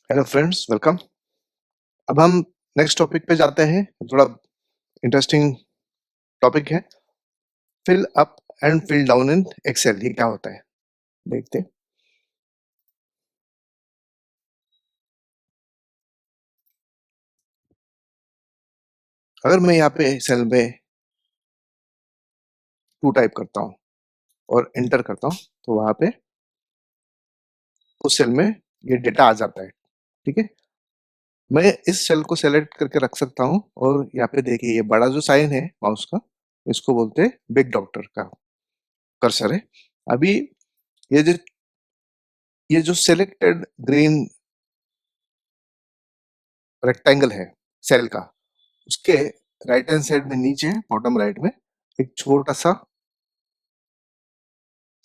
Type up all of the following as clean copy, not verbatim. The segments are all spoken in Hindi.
Hello friends, welcome. अब हम नेक्स्ट टॉपिक पे जाते हैं। थोड़ा इंटरेस्टिंग टॉपिक है। Fill up and fill down in Excel. ये क्या होता है, देखते हैं। अगर मैं यहाँ पे सेल में 2 टाइप करता हूँ और एंटर करता हूँ, तो वहाँ पे उस सेल में ये डेटा आ जाता है। ठीक है, मैं इस सेल को सेलेक्ट करके रख सकता हूँ और यहाँ पे देखिए, ये बड़ा जो साइन है माउस का, इसको बोलते हैं बिग डॉक्टर का कर्सर है। अभी ये जो सेलेक्टेड ग्रीन रेक्टेंगल है सेल का, उसके राइट हैंड साइड में नीचे बॉटम राइट में एक छोटा सा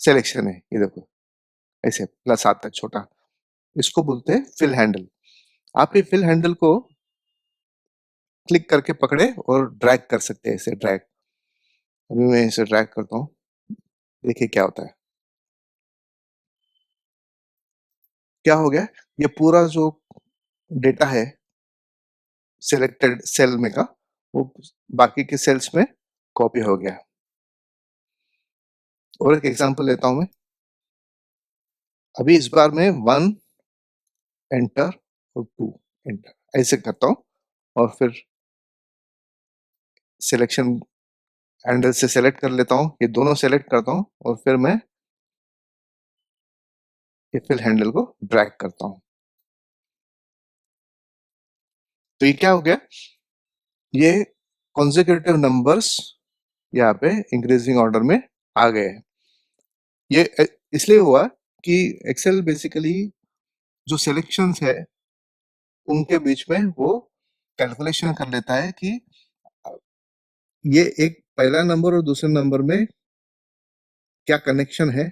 सिलेक्शन है। ये देखो, ऐसे प्लस आता है छोटा, इसको बोलते हैं फिल हैंडल। आप ये फिल हैंडल को क्लिक करके पकड़े और ड्रैग कर सकते हैं, ऐसे ड्रैग। अभी मैं इसे ड्रैग करता हूँ, देखिए क्या होता है। क्या हो गया, ये पूरा जो डेटा है सिलेक्टेड सेल में का, वो बाकी के सेल्स में कॉपी हो गया। और एक एग्जांपल लेता हूं मैं। अभी इस बार मैं 1 एंटर और 2 एंटर ऐसे करता हूँ, और फिर सिलेक्शन हैंडल से सेलेक्ट कर लेता हूँ, ये दोनों सेलेक्ट करता हूँ, और फिर मैं ये फिल हैंडल को ड्रैग करता हूँ। तो ये क्या हो गया, ये कॉन्सेक्यूटिव नंबर्स यहाँ पे इंक्रीजिंग ऑर्डर में आ गए हैं। ये इसलिए हुआ कि एक्सेल बेसिकली जो सिलेक्शंस है उनके बीच में वो कैलकुलेशन कर लेता है कि ये एक पहला नंबर और दूसरे नंबर में क्या कनेक्शन है।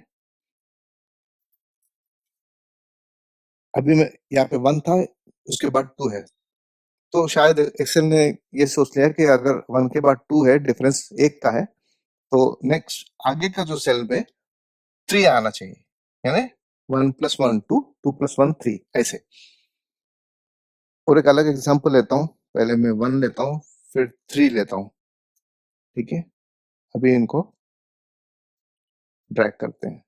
अभी मैं यहाँ पे 1 था, उसके बाद 2 है, तो शायद एक्सेल ने ये सोच लिया कि अगर 1 के बाद 2 है, डिफरेंस 1 का है, तो नेक्स्ट आगे का जो सेल में 3 आना चाहिए, यानी 1 + 1 2, 2 + 1 3 ऐसे। और एक अलग एग्जांपल लेता हूँ, पहले मैं 1 लेता हूँ, फिर 3 लेता हूँ। ठीक है, अभी इनको ड्रैग करते हैं,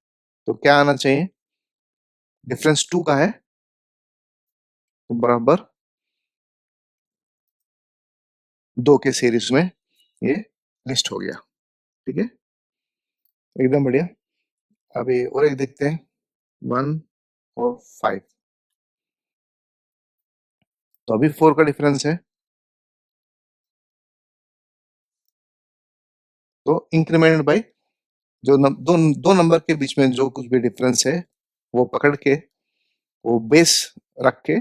तो क्या आना चाहिए, डिफरेंस 2 का है, तो बराबर 2 के सीरीज में ये लिस्ट हो गया। ठीक है, एकदम बढ़िया। अभी और एक देखते हैं, 1 और 5, तो अभी 4 का डिफरेंस है, तो इंक्रीमेंट बाई जो दो नंबर के बीच में जो कुछ भी डिफरेंस है, वो पकड़ के, वो बेस रख के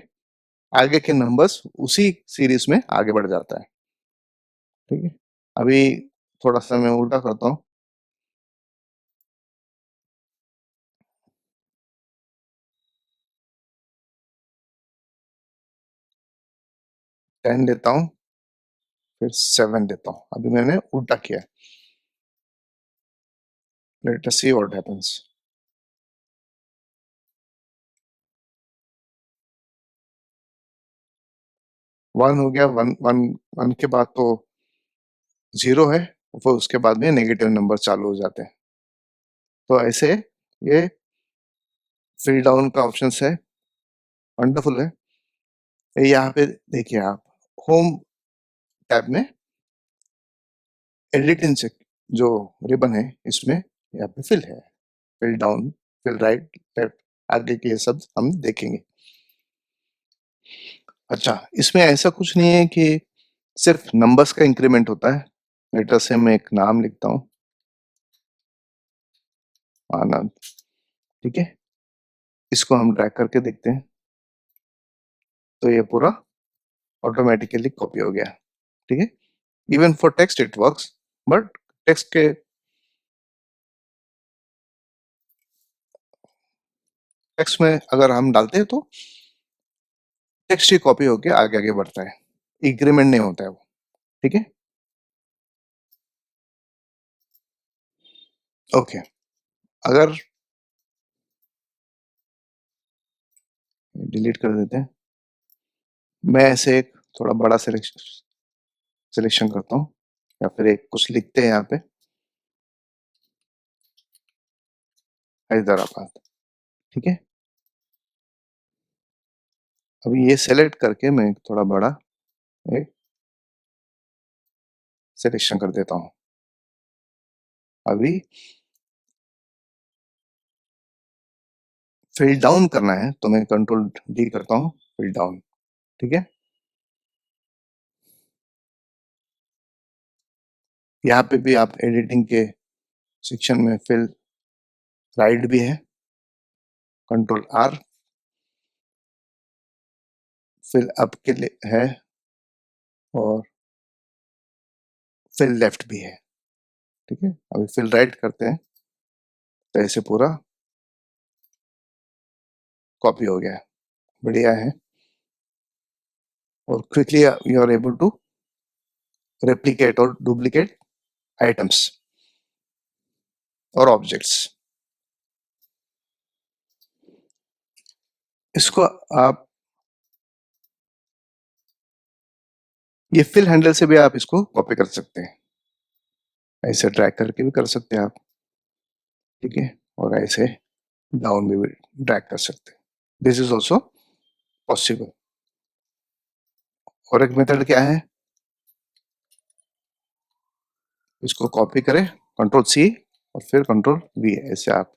आगे के नंबर्स उसी सीरीज में आगे बढ़ जाता है। ठीक है, अभी थोड़ा सा मैं उल्टा करता हूँ, 10 देता हूँ, फिर 7 देता हूँ। अभी मैंने उल्टा किया। Let us see what happens. 1 हो गया, 1 1 1 के बाद तो 0 है, फिर उसके बाद में नेगेटिव नंबर चालू हो जाते हैं। तो ऐसे ये फिल डाउन का ऑप्शन है, वंडरफुल है। यहाँ पे देखिए आप, होम टैब में एडिटिंग से जो रिबन है, इसमें यहाँ पे फिल है, fill down, fill right, left, आगे के ये सब हम देखेंगे। अच्छा, इसमें ऐसा कुछ नहीं है कि सिर्फ नंबर्स का इंक्रीमेंट होता है। लेटर से मैं एक नाम लिखता हूँ, आनंद। ठीक है, इसको हम ड्रैग करके देखते हैं, तो ये पूरा ऑटोमेटिकली कॉपी हो गया। ठीक है, even for text it works, but text में अगर हम डालते हैं तो टेक्स्ट ही कॉपी होके आगे आगे बढ़ता है, इंक्रीमेंट नहीं होता है वो। ठीक है, ओके। अगर डिलीट कर देते हैं, मैं ऐसे एक थोड़ा बड़ा सिलेक्शन करता हूँ, या फिर एक कुछ लिखते हैं यहाँ पे, हैदराबाद। ठीक है, अभी ये सेलेक्ट करके मैं थोड़ा बड़ा एक सिलेक्शन कर देता हूँ। अभी फिल डाउन करना है तो मैं कंट्रोल डी करता हूँ, फिल डाउन। ठीक है, यहाँ पे भी आप एडिटिंग के सेक्शन में फिल राइट भी है, कंट्रोल आर, फिल अप के लिए है, और फिल लेफ्ट भी है। ठीक है, अभी फिल राइट करते हैं तो ऐसे पूरा कॉपी हो गया, बढ़िया है। और quickly you are able to replicate और डुप्लीकेट आइटम्स और ऑब्जेक्ट्स। इसको आप ये फिल हैंडल से भी आप इसको कॉपी कर सकते हैं, ऐसे ड्रैग करके भी कर सकते हैं आप। ठीक है, और ऐसे डाउन भी ड्रैग कर सकते हैं, दिस इज ऑल्सो पॉसिबल। और एक मेथड क्या है, इसको कॉपी करें, कंट्रोल सी और फिर कंट्रोल वी, ऐसे आप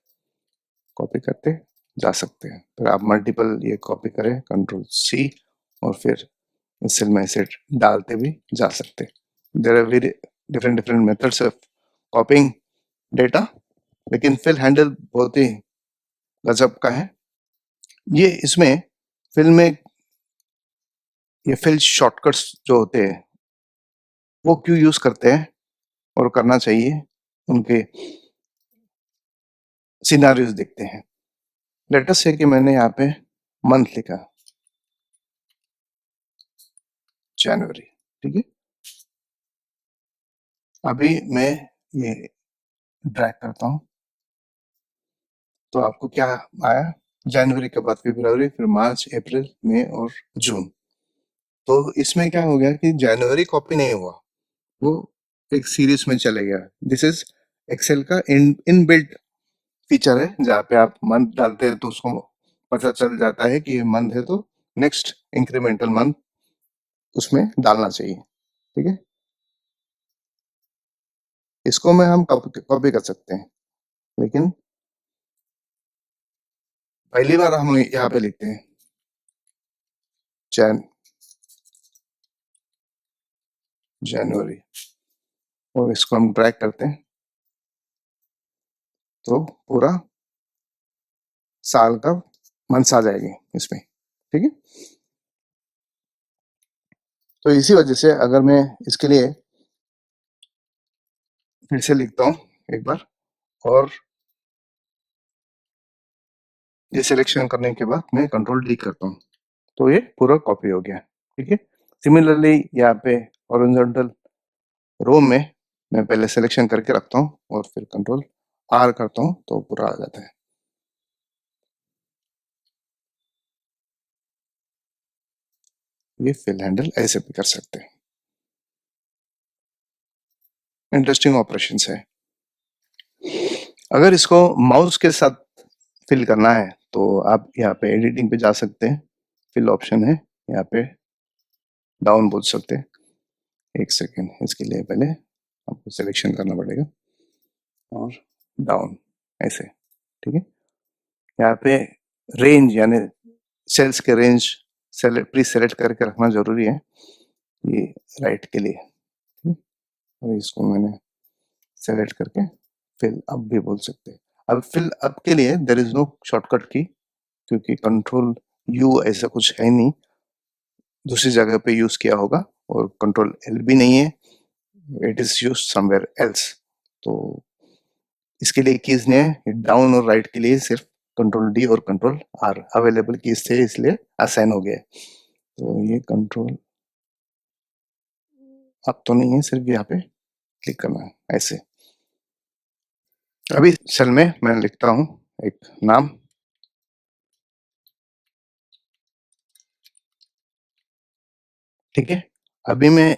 कॉपी करते जा सकते हैं। फिर आप मल्टीपल ये कॉपी करें, कंट्रोल सी, और फिर इस सेल में ऐसे डालते भी जा सकते हैं। There are very different different methods of copying data, लेकिन फिल हैंडल बहुत ही गजब का है। ये इसमें फिल में ये फिल शॉर्टकट्स जो होते हैं वो क्यों यूज करते हैं और करना चाहिए, उनके सिनारियोज देखते हैं। लेटेस्ट है कि मैंने यहाँ पे मंथ लिखा, जनवरी। ठीक है, अभी मैं ये ड्रैग करता हूँ तो आपको क्या आया, जनवरी के बाद फरवरी, फिर मार्च, अप्रैल, मई और जून। तो इसमें क्या हो गया कि जनवरी कॉपी नहीं हुआ, वो एक सीरीज में चले गया। दिस इज एक्सेल का इनबिल्ट फीचर है, जहाँ पे आप मंथ डालते हैं तो उसको पता चल जाता है कि ये मंथ है, तो नेक्स्ट इंक्रीमेंटल मंथ उसमें डालना चाहिए। ठीक है, इसको में हम कॉपी कर सकते हैं, लेकिन पहली बार हम यहाँ पे लिखते हैं जैन जनवरी, और इसको हम ड्रैग करते हैं तो पूरा साल का मंथ्स आ जाएगी इसमें। ठीक है, तो इसी वजह से अगर मैं इसके लिए फिर से लिखता हूँ एक बार, और ये सिलेक्शन करने के बाद मैं कंट्रोल डी करता हूँ तो ये पूरा कॉपी हो गया। ठीक है, सिमिलरली यहाँ पे हॉरिजॉन्टल रो में मैं पहले सिलेक्शन करके रखता हूँ और फिर कंट्रोल आर करता हूँ तो पूरा आ जाता है। ये फिल हैंडल ऐसे भी कर सकते हैं, इंटरेस्टिंग ऑपरेशंस है। अगर इसको माउस के साथ फिल करना है तो आप यहाँ पे एडिटिंग पे जा सकते हैं, फिल ऑप्शन है यहाँ पे, डाउन बोल सकते हैं। एक सेकेंड, इसके लिए पहले आपको सिलेक्शन करना पड़ेगा और डाउन ऐसे। ठीक है, यहाँ पे रेंज यानी सेल्स के रेंज प्री सेलेक्ट करके रखना जरूरी है, ये राइट के लिए। और इसको मैंने सेलेक्ट करके फिल अप भी बोल सकते हैं। अब फिल अप के लिए देर इज नो शॉर्टकट की, क्योंकि कंट्रोल यू ऐसा कुछ है नहीं, दूसरी जगह पे यूज किया होगा, और कंट्रोल एल भी नहीं है, it is use somewhere else. तो इसके लिए कीज ने डाउन और राइट के लिए सिर्फ कंट्रोल डी और कंट्रोल आर अवेलेबल कीज थे, इसलिए असाइन हो गए। तो ये कंट्रोल अब तो नहीं है, सिर्फ यहाँ पे क्लिक करना है ऐसे। अभी सेल में मैं लिखता हूँ एक नाम, ठीक है, अभी मैं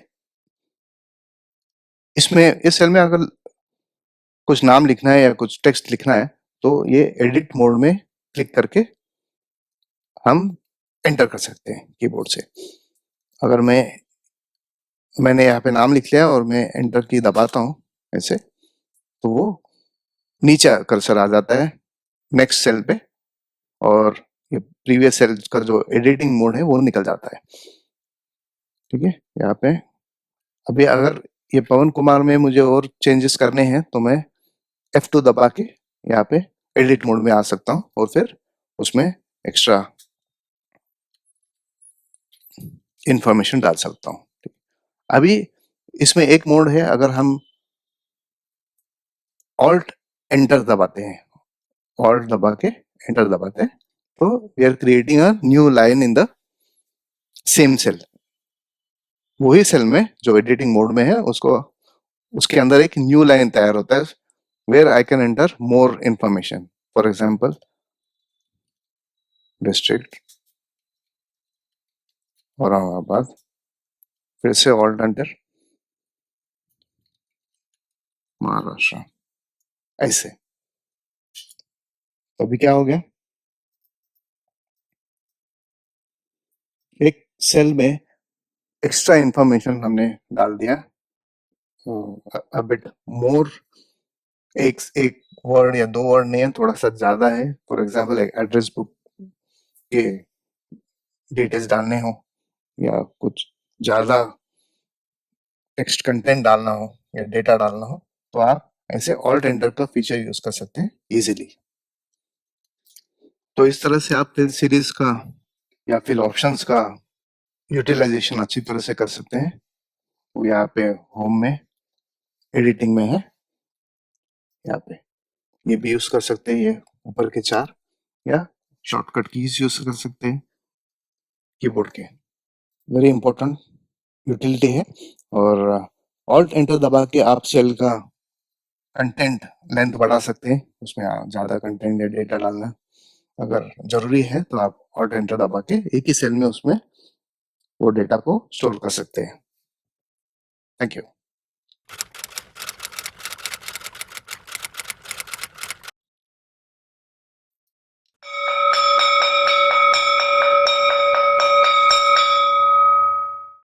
इसमें इस सेल में अगर कुछ नाम लिखना है या कुछ टेक्स्ट लिखना है तो ये एडिट मोड में क्लिक करके हम एंटर कर सकते हैं कीबोर्ड से। अगर मैंने यहाँ पे नाम लिख लिया और मैं एंटर की दबाता हूँ ऐसे, तो वो नीचे कर्सर आ जाता है नेक्स्ट सेल पे और ये प्रीवियस सेल का जो एडिटिंग मोड है वो निकल जाता है। ठीक है, यहाँ पे अभी अगर ये पवन कुमार में मुझे और चेंजेस करने हैं तो मैं F2 दबा के यहाँ पे एडिट मोड में आ सकता हूँ और फिर उसमें एक्स्ट्रा इंफॉर्मेशन डाल सकता हूँ। अभी इसमें एक मोड है, अगर हम ऑल्ट एंटर दबाते हैं, ऑल्ट दबा के एंटर दबाते हैं तो we are creating a new line in the same cell. वही सेल में जो एडिटिंग मोड में है उसको उसके अंदर एक न्यू लाइन तैयार होता है where I can enter more information. For example district Aurangabad, फिर से ऑल्ट एंटर महाराष्ट्र, ऐसे। तो अभी क्या हो गया, एक सेल में एक्स्ट्रा इंफॉर्मेशन हमने डाल दिया, अ बिट मोर, एक वर्ड या दो वर्ड नहीं है, थोड़ा सा ज्यादा है। फॉर एग्जांपल एड्रेस बुक के डिटेल्स डालने हो या कुछ ज्यादा टेक्स्ट कंटेंट डालना हो या डेटा डालना हो तो आप ऐसे ऑल्ट एंटर का फीचर यूज कर सकते हैं इजीली। तो इस तरह से आप फिल सीरीज का या फिल ऑप्शंस का यूटिलाइजेशन अच्छी तरह से कर सकते हैं। वो यहाँ पे होम में एडिटिंग में है, यहाँ पे ये भी यूज कर सकते हैं, ये ऊपर के चार, या शॉर्टकट कीज यूज कर सकते हैं कीबोर्ड के। वेरी इंपॉर्टेंट यूटिलिटी है। और ऑल्ट एंटर दबा के आप सेल का कंटेंट लेंथ बढ़ा सकते हैं, उसमें ज्यादा कंटेंट या डेटा डालना अगर जरूरी है तो आप ऑल्ट एंटर दबा के एक ही सेल में उसमें वो डेटा को स्टोर कर सकते हैं। Thank you.